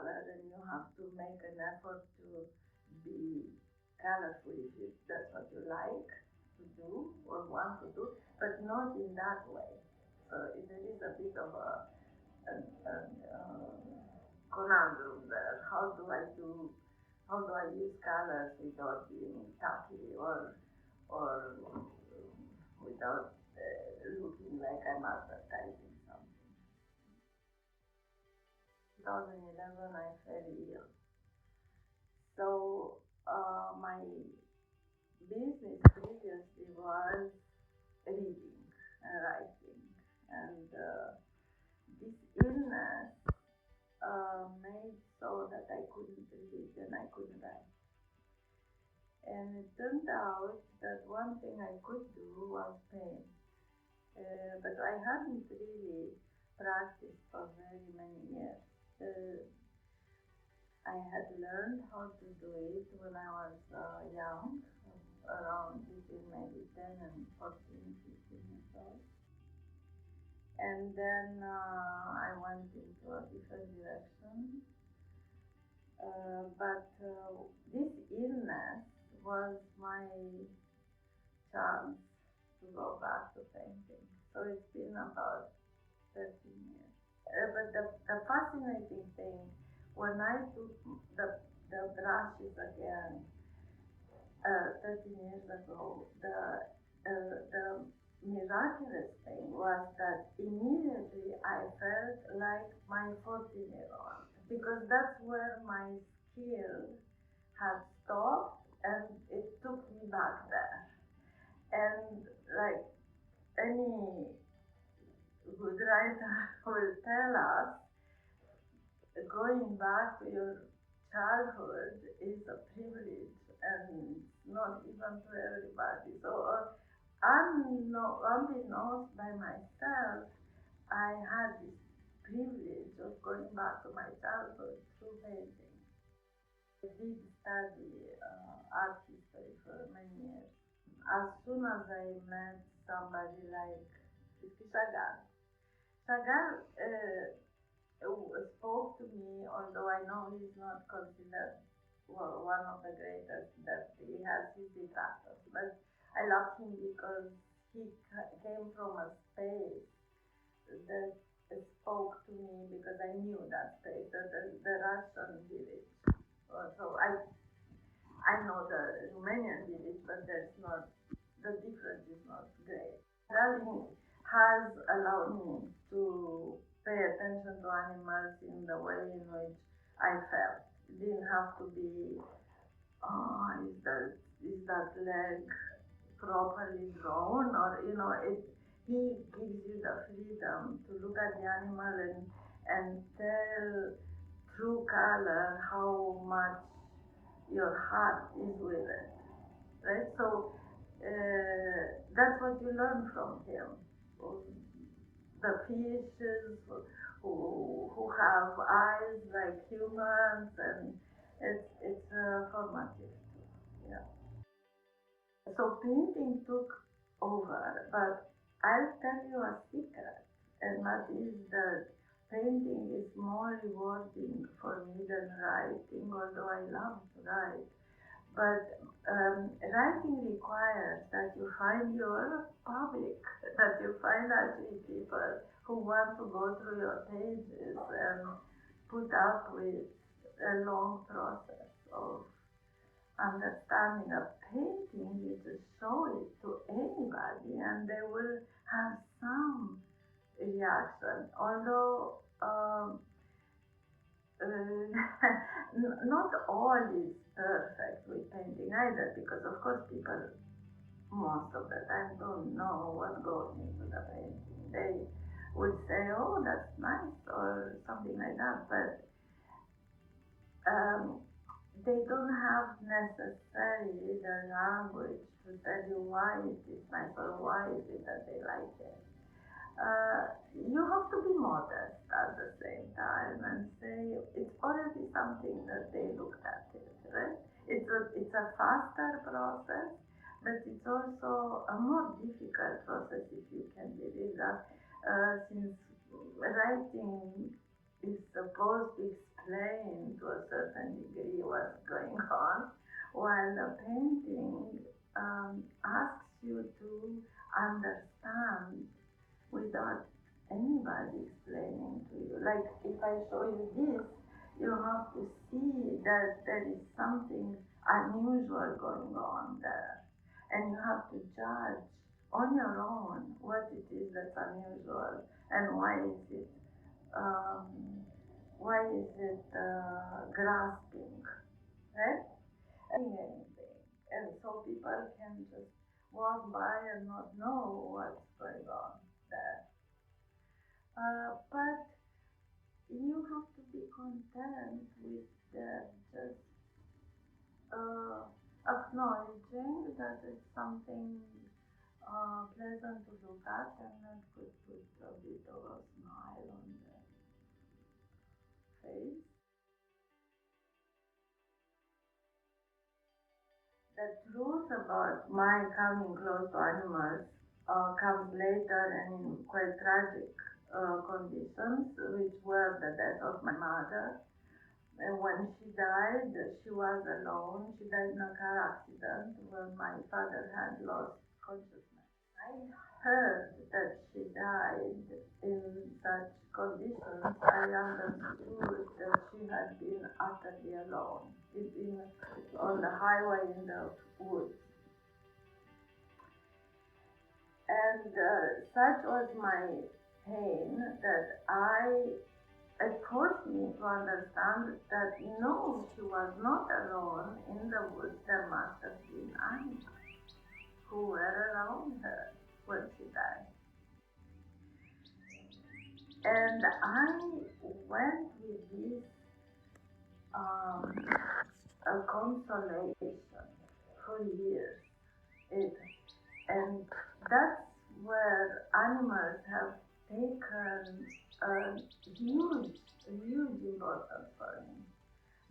color, and you have to make an effort to be colorful if that's what you like to do or want to do, but not in that way. So there is a bit of a conundrum there. How do I use colors without being tacky or without looking like I'm advertising something? 2011, I fell ill. So my business previously was reading and writing, and this illness made so that I couldn't read and I couldn't write. And it turned out that one thing I could do was paint. But I hadn't really practiced for very many years. Uh, I had learned how to do it when I was young, around between maybe 10 and 14, 15 years old. And then I went into a different direction. But this illness was my chance to go back to painting. So it's been about 13 years. But the fascinating thing, when I took the brushes again 13 years ago, the miraculous thing was that immediately I felt like my 14-year-old because that's where my skill had stopped and it took me back there. And like any good writer will tell us, going back to your childhood is a privilege and not even to everybody. So unbeknownst by myself, I had this privilege of going back to my childhood through painting. I did study art history for many years. As soon as I met somebody like Chagall, Chagall spoke to me, although I know he's not considered one of the greatest, that he has his detractors. But I loved him because he came from a space that spoke to me because I knew that space, the Russian village. So I know the Romanian village, but the difference is not great. Darling has allowed me to pay attention to animals in the way in which I felt. It didn't have to be, oh, is that leg properly drawn, or he gives you the freedom to look at the animal and tell through color how much your heart is with it, right? So that's what you learn from him. The fishes who have eyes like humans, and it's formative too. Yeah. So painting took over, but I'll tell you a secret, and that is that painting is more rewarding for me than writing, although I love to write. But writing requires that you find your public, that you find actually people who want to go through your pages and put up with a long process of understanding a painting. You just show it to anybody and they will have some reaction. Although not all is perfect with painting either, because of course people most of the time don't know what goes into the painting. They would say, "Oh, that's nice," or something like that, but um, they don't have necessarily the language to tell you why it is nice or why is it that they like it. You have to be modest at the same time and say it's already something that they looked at it, right? It's a faster process, but it's also a more difficult process, if you can believe that, since writing is supposed to explain to a certain degree what's going on, while the painting asks you to understand without anybody explaining to you. Like if I show you this, you have to see that there is something unusual going on there. And you have to judge on your own what it is that's unusual and um, why is it grasping, right? Anything. And so people can just walk by and not know what's going on there. But you have to be content with just uh, acknowledging that it's something pleasant to look at and that could put a bit of a smile on the face. The truth about my coming close to animals comes later and in quite tragic conditions, which were the death of my mother. And when she died, she was alone. She died in a car accident when my father had lost consciousness. I heard that she died in such conditions. I understood that she had been utterly alone. On the highway in the woods. And such was my pain that it forced me to understand that no, she was not alone in the woods. There must have been animals who were around her when she died. And I went with this um, a consolation for years. It, and that's where animals have taken a huge importance for me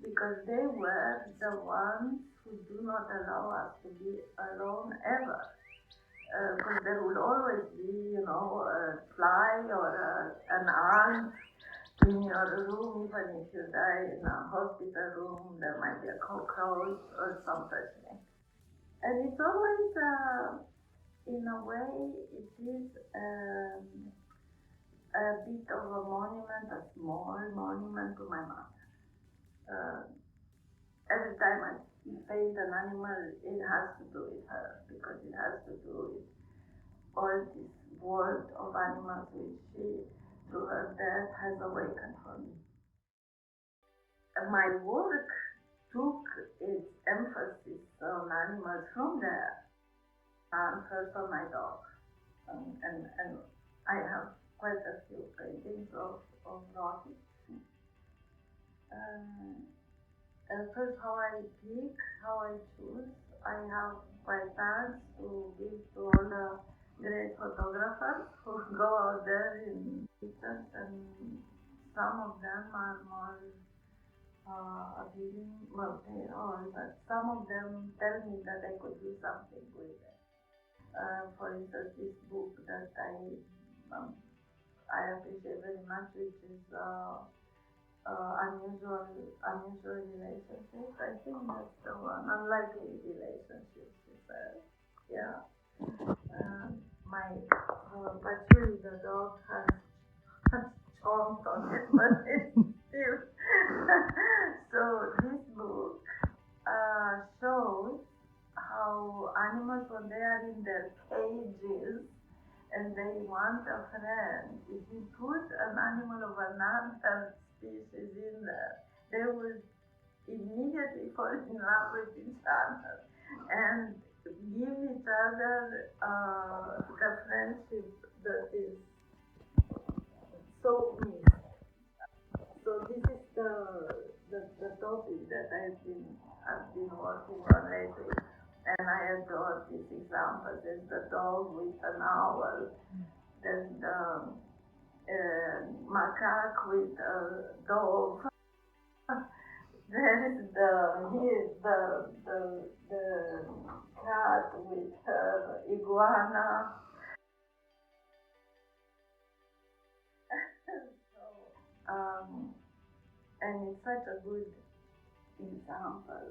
because they were the ones who do not allow us to be alone ever. Because there will always be, a fly or an ant in your room, even if you die in a hospital room, there might be a cockroach or some such thing. And it's always, in a way, it is a bit of a monument, a small monument to my mother. Uh, every time I paint an animal, it has to do with her because it has to do with all this world of animals which she, through her death, has awakened for me. My work took its emphasis on animals from there, and first on my dog. And I have quite a few paintings of Rocky. Um, First, how I pick, how I choose. I have my thanks to give to all the great photographers who go out there in pictures, and some of them are more appealing. Well, they all, but some of them tell me that I could do something with it. For instance, this book that um, I appreciate very much, which is unusual relationships. I think that's the one. Unlikely relationships. Yeah. My Patchouli, the dog, has chomped on it, but it's still. So this book shows how animals, when they are in their cages and they want a friend, if you put an animal of another species in there, they will immediately fall in love with each other and give each other the friendship that is so missed. So this is the topic that I've been working on lately, and I adore this example. There's the dog with an owl. There's the macaque with a dove. There is the cat with her iguana. So, and it's such such a good example